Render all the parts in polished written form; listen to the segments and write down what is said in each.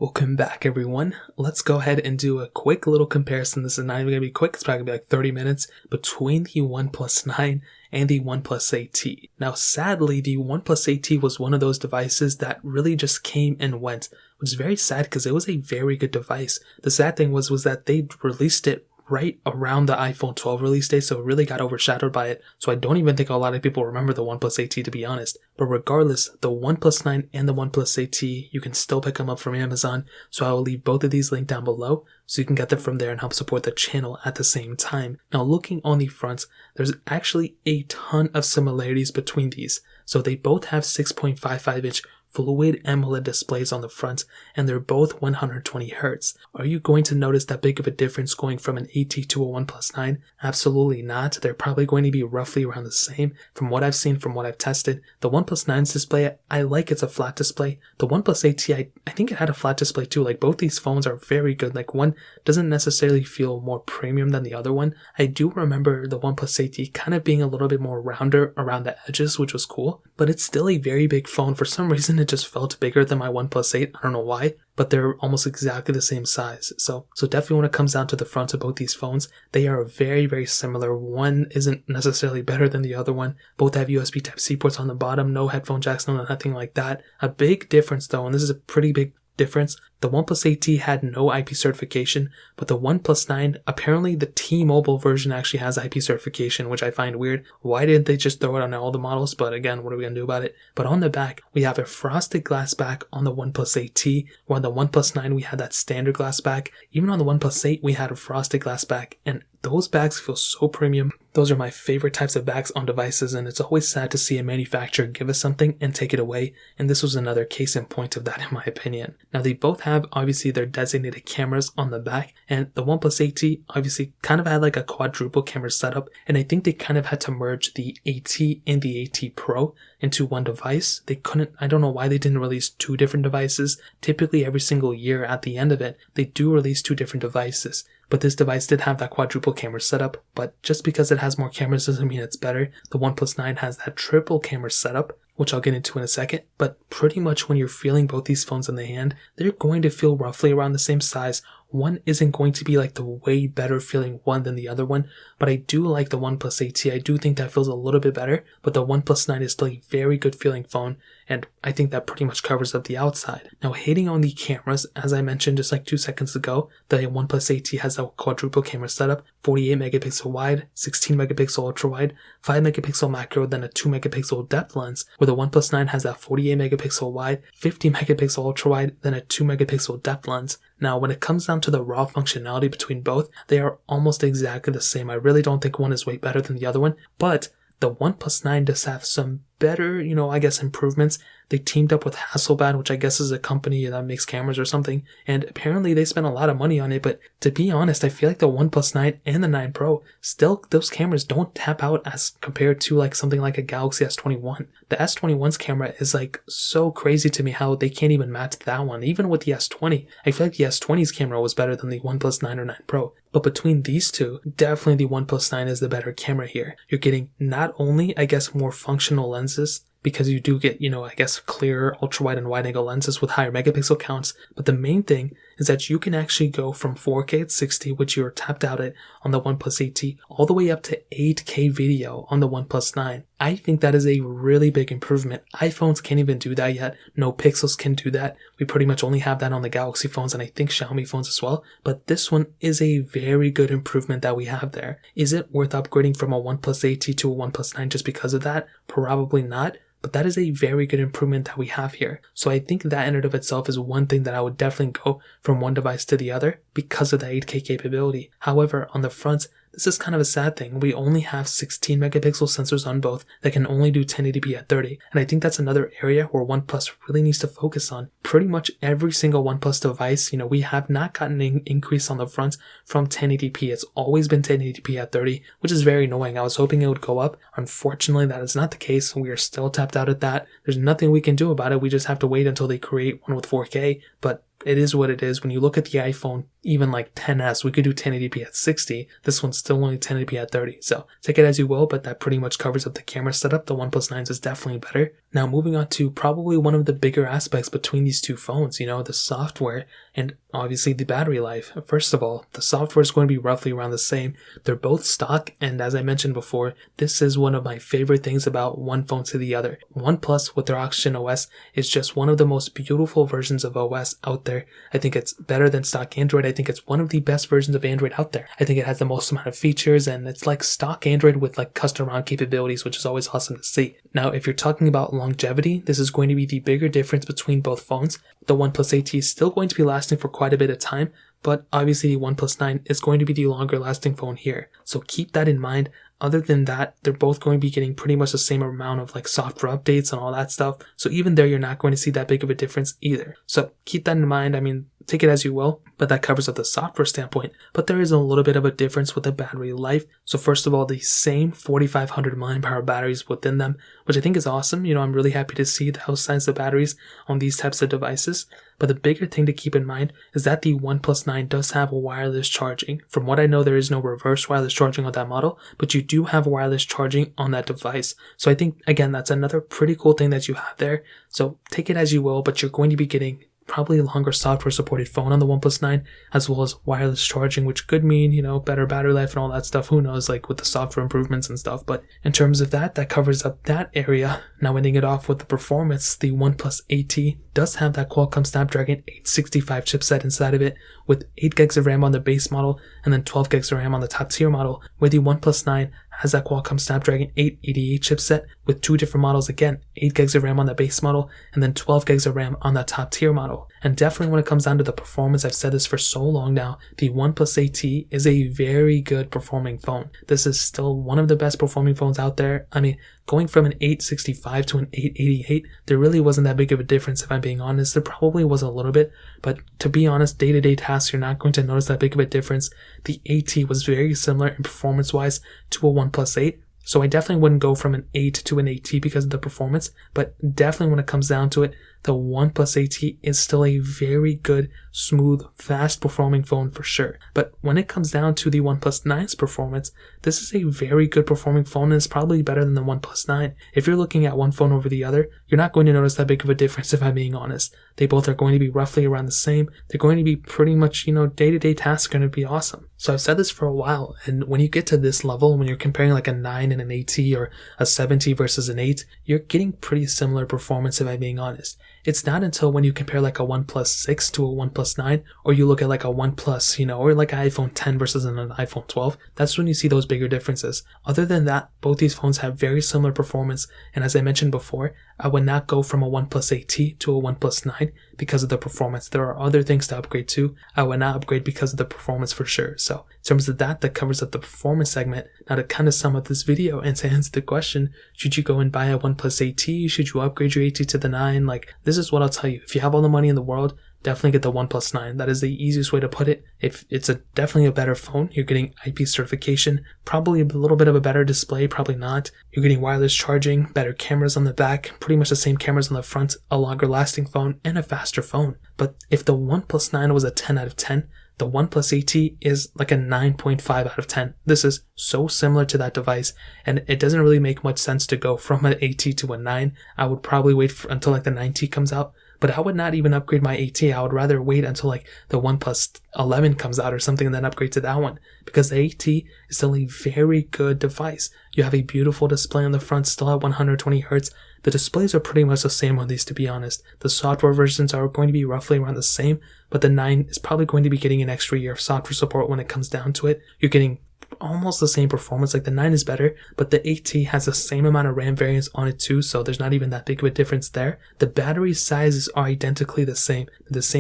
Welcome back, everyone. Let's go ahead and do a quick little comparison. This is not even going to be quick. It's probably going to be like 30 minutes between the OnePlus 9 and the OnePlus 8T. Now, sadly, the OnePlus 8T was one of those devices that really just came and went, which is very sad because it was a very good device. The sad thing was that they released it right around the iPhone 12 release date, so it really got overshadowed by it. So I don't even think a lot of people remember the OnePlus 8T, to be honest. But regardless, the OnePlus 9 and the OnePlus 8T, you can still pick them up from Amazon. So I will leave both of these linked down below so you can get them from there and help support the channel at the same time. Now, looking on the fronts, there's actually a ton of similarities between these. So they both have 6.55-inch Fluid AMOLED displays on the front, and they're both 120Hz. Are you going to notice that big of a difference going from an 8T to a OnePlus 9? Absolutely not. They're probably going to be roughly around the same. From what I've seen, from what I've tested, the OnePlus 9's display, I like it's a flat display. The OnePlus 8T, I think it had a flat display too. Like, both these phones are very good. Like, one doesn't necessarily feel more premium than the other one. I do remember the OnePlus 8T kind of being a little bit more rounder around the edges, which was cool, but it's still a very big phone. For some reason, it just felt bigger than my OnePlus 8. I don't know why, but they're almost exactly the same size. So definitely when it comes down to the front of both these phones, they are very, very similar. One isn't necessarily better than the other one. Both have USB Type-C ports on the bottom, no headphone jacks, nothing like that. A big difference though, and this is a pretty big difference, the OnePlus 8T had no IP certification, but the OnePlus 9, apparently the T-Mobile version actually has IP certification, which I find weird. Why didn't they just throw it on all the models? But again, what are we going to do about it? But on the back, we have a frosted glass back on the OnePlus 8T, where on the OnePlus 9 we had that standard glass back. Even on the OnePlus 8 we had a frosted glass back, and those backs feel so premium. Those are my favorite types of backs on devices, and it's always sad to see a manufacturer give us something and take it away, and this was another case in point of that in my opinion. Now, they both have obviously their designated cameras on the back, and the OnePlus 8T obviously kind of had like a quadruple camera setup, and I think they kind of had to merge the 8T and the 8T Pro into one device. They couldn't, I don't know why they didn't release two different devices. Typically every single year at the end of it, they do release two different devices. But this device did have that quadruple camera setup, but just because it has more cameras doesn't mean it's better. The OnePlus 9 has that triple camera setup, which I'll get into in a second, but pretty much when you're feeling both these phones in the hand, they're going to feel roughly around the same size. One isn't going to be like the way better feeling one than the other one, but I do like the OnePlus 8T. I do think that feels a little bit better, but the OnePlus 9 is still a very good feeling phone, and I think that pretty much covers up the outside. Now, hating on the cameras, as I mentioned just like 2 seconds ago, the OnePlus 8T has a quadruple camera setup, 48 megapixel wide, 16 megapixel ultra wide, 5 megapixel macro, then a 2 megapixel depth lens, where the OnePlus 9 has that 48 megapixel wide, 50 megapixel ultra wide, then a 2 megapixel depth lens. Now, when it comes down to the raw functionality between both, they are almost exactly the same. I really don't think one is way better than the other one, but the OnePlus 9 does have some better, I guess, improvements. They teamed up with Hasselblad, which I guess is a company that makes cameras or something, and apparently they spent a lot of money on it, but to be honest, I feel like the OnePlus 9 and the 9 Pro, still those cameras don't tap out as compared to like something like a Galaxy S21. The S21's camera is like so crazy to me how they can't even match that one. Even with the S20, I feel like the S20's camera was better than the OnePlus 9 or 9 Pro. But between these two, definitely the OnePlus 9 is the better camera here. You're getting not only, I guess, more functional lenses, because you do get, I guess, clearer ultra-wide and wide-angle lenses with higher megapixel counts. But the main thing is that you can actually go from 4K at 60, which you're tapped out at on the OnePlus 8T, all the way up to 8K video on the OnePlus 9. I think that is a really big improvement. iPhones can't even do that yet. No Pixels can do that. We pretty much only have that on the Galaxy phones and I think Xiaomi phones as well. But this one is a very good improvement that we have there. Is it worth upgrading from a OnePlus 8T to a OnePlus 9 just because of that? Probably not. But that is a very good improvement that we have here. So I think that in and of itself is one thing that I would definitely go from one device to the other because of the 8K capability. However, on the front, this is kind of a sad thing. We only have 16 megapixel sensors on both that can only do 1080p at 30. And I think that's another area where OnePlus really needs to focus on. Pretty much every single OnePlus device, we have not gotten an increase on the front from 1080p. It's always been 1080p at 30, which is very annoying. I was hoping it would go up. Unfortunately, that is not the case. We are still tapped out at that. There's nothing we can do about it. We just have to wait until they create one with 4K. But it is what it is. When you look at the iPhone, even like 10s, we could do 1080p at 60. This one's still only 1080p at 30. So take it as you will, but that pretty much covers up the camera setup. The OnePlus 9 is definitely better. Now moving on to probably one of the bigger aspects between these two phones, the software and obviously the battery life. First of all, the software is going to be roughly around the same. They're both stock, and as I mentioned before, this is one of my favorite things about one phone to the other. OnePlus with their Oxygen OS is just one of the most beautiful versions of OS out there. I think it's better than stock Android. I think it's one of the best versions of Android out there. I think it has the most amount of features, and it's like stock Android with like custom ROM capabilities, which is always awesome to see. Now, if you're talking about longevity, this is going to be the bigger difference between both phones. The OnePlus 8T is still going to be lasting for quite a bit of time, but obviously the OnePlus 9 is going to be the longer lasting phone here. So keep that in mind. Other than that, they're both going to be getting pretty much the same amount of like software updates and all that stuff. So even there, you're not going to see that big of a difference either. So keep that in mind. I mean, take it as you will, but that covers up the software standpoint. But there is a little bit of a difference with the battery life. So first of all, the same 4500 mAh batteries within them, which I think is awesome. I'm really happy to see the house size of batteries on these types of devices. But the bigger thing to keep in mind is that the OnePlus 9 does have wireless charging. From what I know, there is no reverse wireless charging on that model, but you do have wireless charging on that device. So I think, again, that's another pretty cool thing that you have there. So take it as you will, but you're going to be getting probably a longer software supported phone on the OnePlus 9, as well as wireless charging, which could mean, better battery life and all that stuff. Who knows, like with the software improvements and stuff. But in terms of that covers up that area. Now ending it off with the performance, the OnePlus 8T does have that Qualcomm Snapdragon 865 chipset inside of it, with 8 gigs of RAM on the base model and then 12 gigs of RAM on the top tier model, where the OnePlus 9 has that Qualcomm Snapdragon 888 chipset with 2 different models again, 8 gigs of RAM on the base model and then 12 gigs of RAM on that top tier model. And definitely when it comes down to the performance, I've said this for so long now, the OnePlus 8T is a very good performing phone. This is still one of the best performing phones out there. I mean, going from an 865 to an 888, there really wasn't that big of a difference if I'm being honest. There probably was a little bit, but to be honest, day-to-day tasks, you're not going to notice that big of a difference. The 8T was very similar in performance-wise to a OnePlus 8. So I definitely wouldn't go from an 8 to an 8T because of the performance, but definitely when it comes down to it, the OnePlus 8T is still a very good, smooth, fast performing phone for sure. But when it comes down to the OnePlus 9's performance, this is a very good performing phone and it's probably better than the OnePlus 9. If you're looking at one phone over the other, you're not going to notice that big of a difference if I'm being honest. They both are going to be roughly around the same. They're going to be pretty much, day-to-day tasks are going to be awesome. So I've said this for a while, and when you get to this level, when you're comparing like a 9 and an 8T or a 7T versus an 8, you're getting pretty similar performance if I'm being honest. It's not until when you compare like a OnePlus 6 to a OnePlus 9, or you look at like a OnePlus, or like an iPhone 10 versus an iPhone 12, that's when you see those bigger differences. Other than that, both these phones have very similar performance, and as I mentioned before, I would not go from a OnePlus 8T to a OnePlus 9 because of the performance. There are other things to upgrade to. I would not upgrade because of the performance for sure. So in terms of that covers up the performance segment. Now to kind of sum up this video and to answer the question, should you go and buy a OnePlus 8T? Should you upgrade your 8T to the 9? This is what I'll tell you. If you have all the money in the world, definitely get the OnePlus 9. That is the easiest way to put it. If it's definitely a better phone, you're getting IP certification, probably a little bit of a better display, probably not. You're getting wireless charging, better cameras on the back, pretty much the same cameras on the front, a longer lasting phone, and a faster phone. But if the OnePlus 9 was a 10 out of 10, the OnePlus 8T is like a 9.5 out of 10. This is so similar to that device, and it doesn't really make much sense to go from an 8T to a 9. I would probably wait until like the 9T comes out, but I would not even upgrade my 8T. I would rather wait until like the OnePlus 11 comes out or something and then upgrade to that one, because the 8T is still a very good device. You have a beautiful display on the front, still at 120 Hz. The displays are pretty much the same on these, to be honest. The software versions are going to be roughly around the same, but the 9 is probably going to be getting an extra year of software support when it comes down to it. You're getting almost the same performance. Like the 9 is better, but the 8T has the same amount of RAM variants on it too, so there's not even that big of a difference there. The battery sizes are identically the same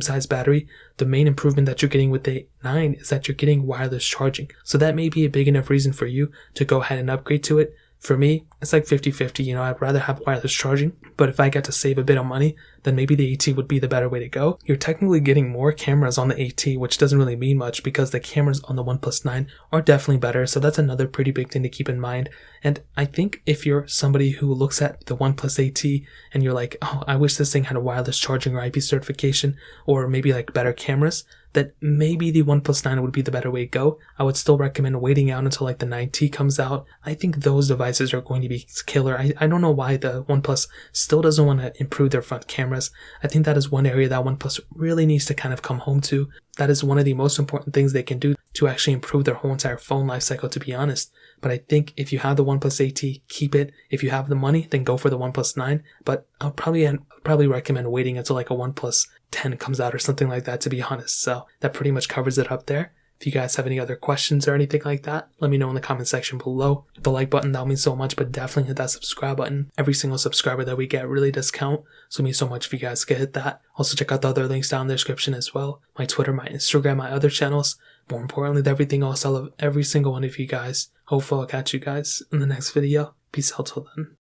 size battery. The main improvement that you're getting with the 9 is that you're getting wireless charging, so that may be a big enough reason for you to go ahead and upgrade to it. For me, it's like 50-50, I'd rather have wireless charging, but if I get to save a bit of money, then maybe the AT would be the better way to go. You're technically getting more cameras on the AT, which doesn't really mean much because the cameras on the OnePlus 9 are definitely better. So that's another pretty big thing to keep in mind. And I think if you're somebody who looks at the OnePlus AT and you're like, oh, I wish this thing had a wireless charging or IP certification or maybe like better cameras, that maybe the OnePlus 9 would be the better way to go. I would still recommend waiting out until like the 9T comes out. I think those devices are going to be killer. I don't know why the OnePlus still doesn't want to improve their front cameras. I think that is one area that OnePlus really needs to kind of come home to. That is one of the most important things they can do to actually improve their whole entire phone lifecycle, to be honest. But I think if you have the OnePlus AT, keep it. If you have the money, then go for the OnePlus 9. But I'll probably recommend waiting until like a OnePlus 10 comes out or something like that, to be honest. So that pretty much covers it up there. If you guys have any other questions or anything like that, let me know in the comment section below. Hit the like button, that means so much, but definitely hit that subscribe button. Every single subscriber that we get really does count, so it means so much if you guys could hit that. Also check out the other links down in the description as well. My Twitter, my Instagram, my other channels. More importantly than everything else, I love every single one of you guys. Hopefully I'll catch you guys in the next video. Peace out till then.